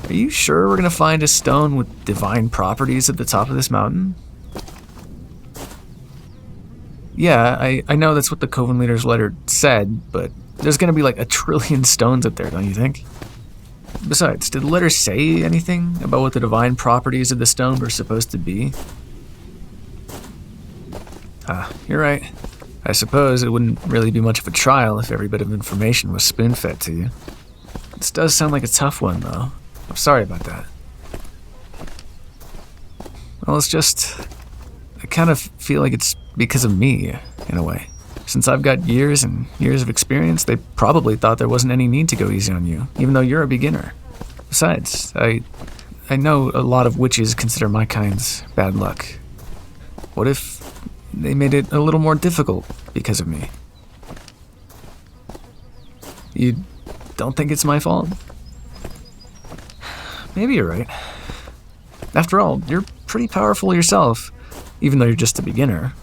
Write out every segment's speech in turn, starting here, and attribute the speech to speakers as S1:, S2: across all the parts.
S1: Are you sure we're gonna find a stone with divine properties at the top of this mountain? Yeah, I know that's what the coven leader's letter said, but there's gonna be like 1 trillion stones up there, don't you think? Besides, did the letter say anything about what the divine properties of the stone were supposed to be? You're right. I suppose it wouldn't really be much of a trial if every bit of information was spoon-fed to you. This does sound like a tough one, though. I'm sorry about that. Well, it's just... I kind of feel like it's because of me, in a way. Since I've got years and years of experience, they probably thought there wasn't any need to go easy on you, even though you're a beginner. Besides, I know a lot of witches consider my kind's bad luck. What if they made it a little more difficult because of me? You don't think it's my fault? Maybe you're right. After all, you're pretty powerful yourself, even though you're just a beginner.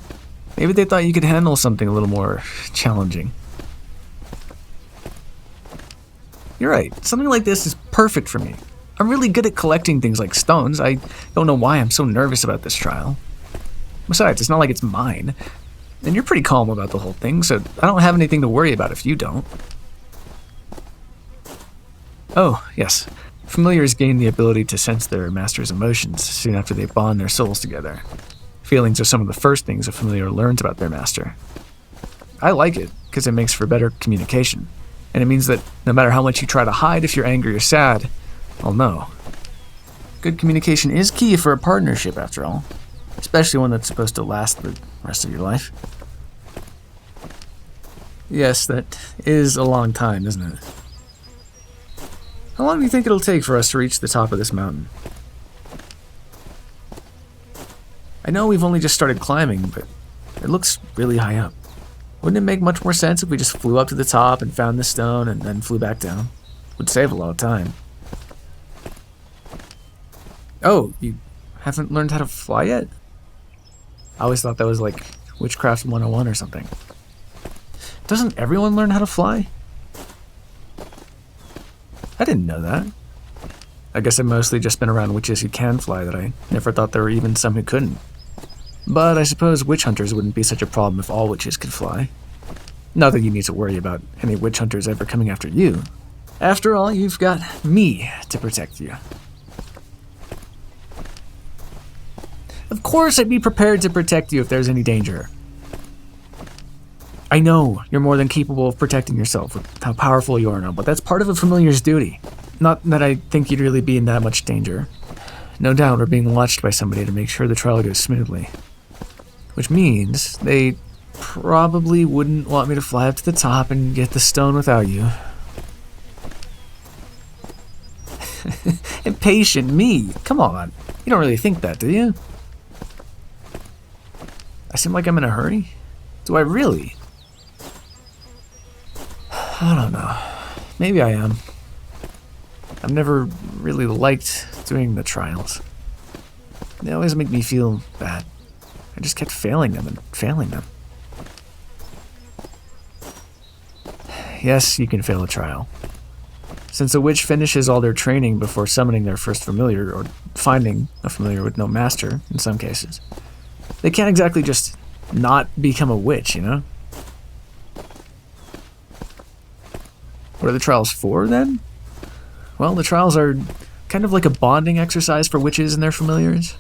S1: Maybe they thought you could handle something a little more challenging. You're right, something like this is perfect for me. I'm really good at collecting things like stones. I don't know why I'm so nervous about this trial. Besides, it's not like it's mine. And you're pretty calm about the whole thing, so I don't have anything to worry about if you don't. Oh, yes. Familiars gain the ability to sense their master's emotions soon after they bond their souls together. Feelings are some of the first things a familiar learns about their master. I like it, because it makes for better communication. And it means that no matter how much you try to hide if you're angry or sad, I'll know. Good communication is key for a partnership, after all. Especially one that's supposed to last the rest of your life. Yes, that is a long time, isn't it? How long do you think it'll take for us to reach the top of this mountain? I know we've only just started climbing, but it looks really high up. Wouldn't it make much more sense if we just flew up to the top and found the stone and then flew back down? Would save a lot of time. Oh, you haven't learned how to fly yet? I always thought that was like Witchcraft 101 or something. Doesn't everyone learn how to fly? I didn't know that. I guess I've mostly just been around witches who can fly that I never thought there were even some who couldn't. But I suppose witch hunters wouldn't be such a problem if all witches could fly. Not that you need to worry about any witch hunters ever coming after you. After all, you've got me to protect you. Of course I'd be prepared to protect you if there's any danger. I know you're more than capable of protecting yourself with how powerful you are now, but that's part of a familiar's duty. Not that I think you'd really be in that much danger. No doubt we're being watched by somebody to make sure the trial goes smoothly. Which means they probably wouldn't want me to fly up to the top and get the stone without you. Impatient me. Come on. You don't really think that, do you? I seem like I'm in a hurry? Do I really? I don't know. Maybe I am. I've never really liked doing the trials. They always make me feel bad. I just kept failing them and failing them. Yes, you can fail a trial. Since a witch finishes all their training before summoning their first familiar, or finding a familiar with no master, in some cases, they can't exactly just not become a witch, you know? What are the trials for, then? Well, the trials are kind of like a bonding exercise for witches and their familiars.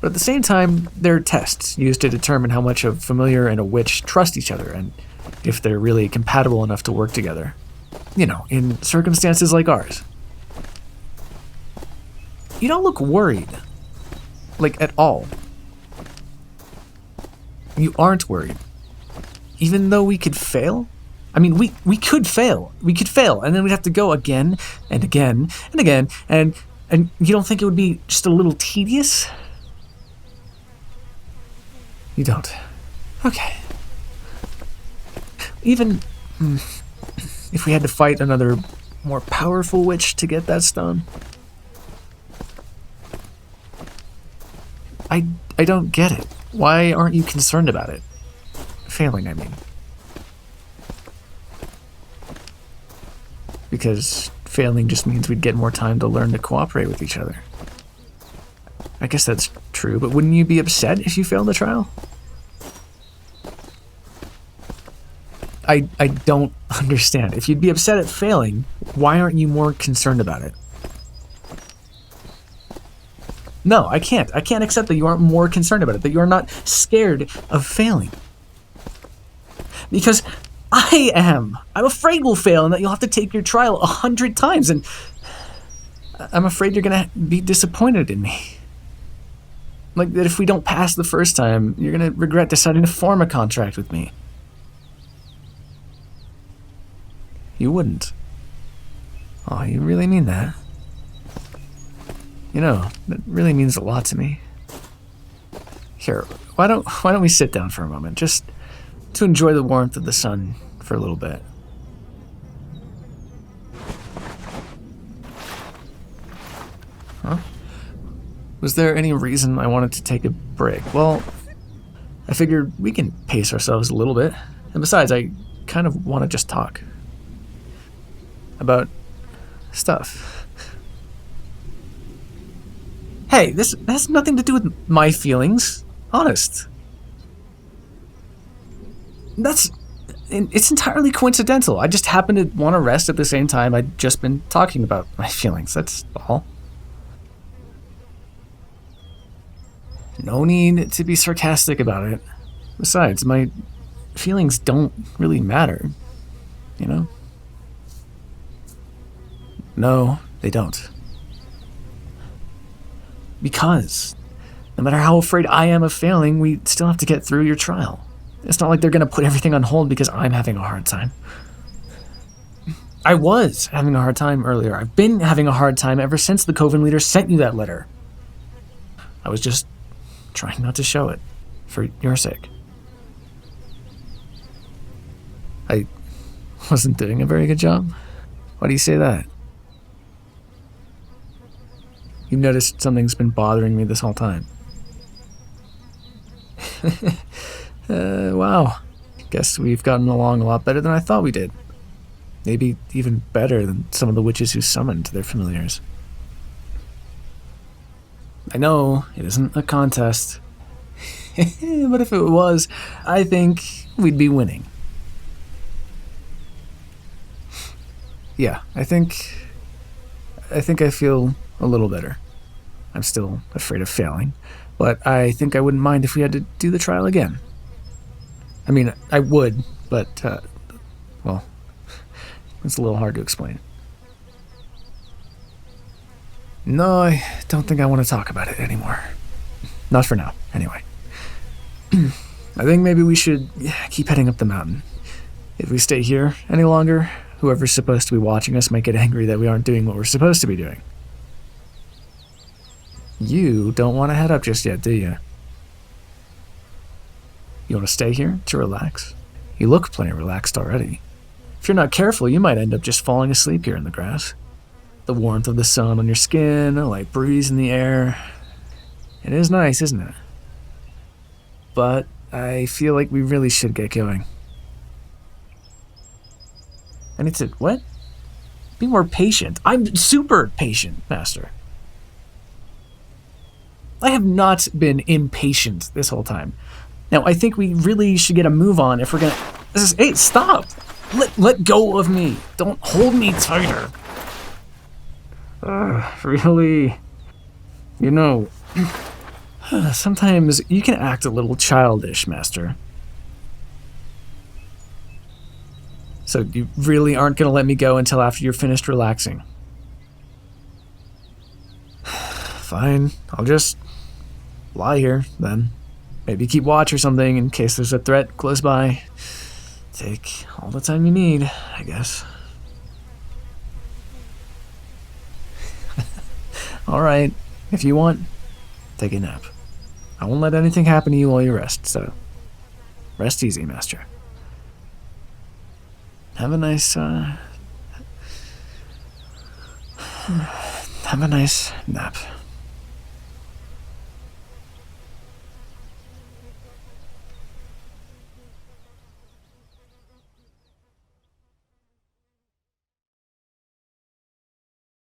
S1: But at the same time, they're tests used to determine how much a familiar and a witch trust each other and if they're really compatible enough to work together. You know, in circumstances like ours. You don't look worried. Like, at all. You aren't worried. Even though we could fail? I mean, we could fail. We could fail, and then we'd have to go again, and again, and again, and you don't think it would be just a little tedious? You don't. Okay. Even if we had to fight another more powerful witch to get that stone? I don't get it. Why aren't you concerned about it? Failing, I mean. Because failing just means we'd get more time to learn to cooperate with each other. I guess that's true, but wouldn't you be upset if you failed the trial? I don't understand. If you'd be upset at failing, why aren't you more concerned about it? No, I can't. I can't accept that you aren't more concerned about it, that you're not scared of failing. Because I am. I'm afraid we'll fail and that you'll have to take your trial 100 times, and I'm afraid you're going to be disappointed in me. Like that if we don't pass the first time, you're going to regret deciding to form a contract with me. You wouldn't. Oh, you really mean that? You know, that really means a lot to me. Here, why don't we sit down for a moment, just to enjoy the warmth of the sun for a little bit. Huh? Was there any reason I wanted to take a break? Well, I figured we can pace ourselves a little bit. And besides, I kind of want to just talk. About stuff. Hey, this has nothing to do with my feelings. Honest. It's entirely coincidental. I just happen to want to rest at the same time I'd just been talking about my feelings. That's all. No need to be sarcastic about it. Besides, my feelings don't really matter. You know? No, they don't. Because no matter how afraid I am of failing, we still have to get through your trial. It's not like they're going to put everything on hold because I'm having a hard time. I was having a hard time earlier. I've been having a hard time ever since the coven leader sent you that letter. I was just trying not to show it, for your sake. I wasn't doing a very good job? Why do you say that? You've noticed something's been bothering me this whole time. Wow. Guess we've gotten along a lot better than I thought we did. Maybe even better than some of the witches who summoned their familiars. I know, it isn't a contest. But if it was, I think we'd be winning. Yeah, I think I feel a little better. I'm still afraid of failing, but I think I wouldn't mind if we had to do the trial again. I mean, I would, but, well, it's a little hard to explain. No, I don't think I want to talk about it anymore. Not for now, anyway. I think maybe we should keep heading up the mountain. If we stay here any longer, whoever's supposed to be watching us might get angry that we aren't doing what we're supposed to be doing. You don't want to head up just yet, do you? You want to stay here to relax? You look plenty relaxed already. If you're not careful, you might end up just falling asleep here in the grass. The warmth of the sun on your skin, a light breeze in the air. It is nice, isn't it? But I feel like we really should get going. I need to, what? Be more patient. I'm super patient, Master. I have not been impatient this whole time. Now, I think we really should get a move on if we're gonna... Hey, stop! Let go of me. Don't hold me tighter. Really? You know, sometimes you can act a little childish, Master. So you really aren't going to let me go until after you're finished relaxing? Fine, I'll just lie here, then. Maybe keep watch or something in case there's a threat close by. Take all the time you need, I guess. Alright, if you want, take a nap. I won't let anything happen to you while you rest, so rest easy, Master. Have a nice nap.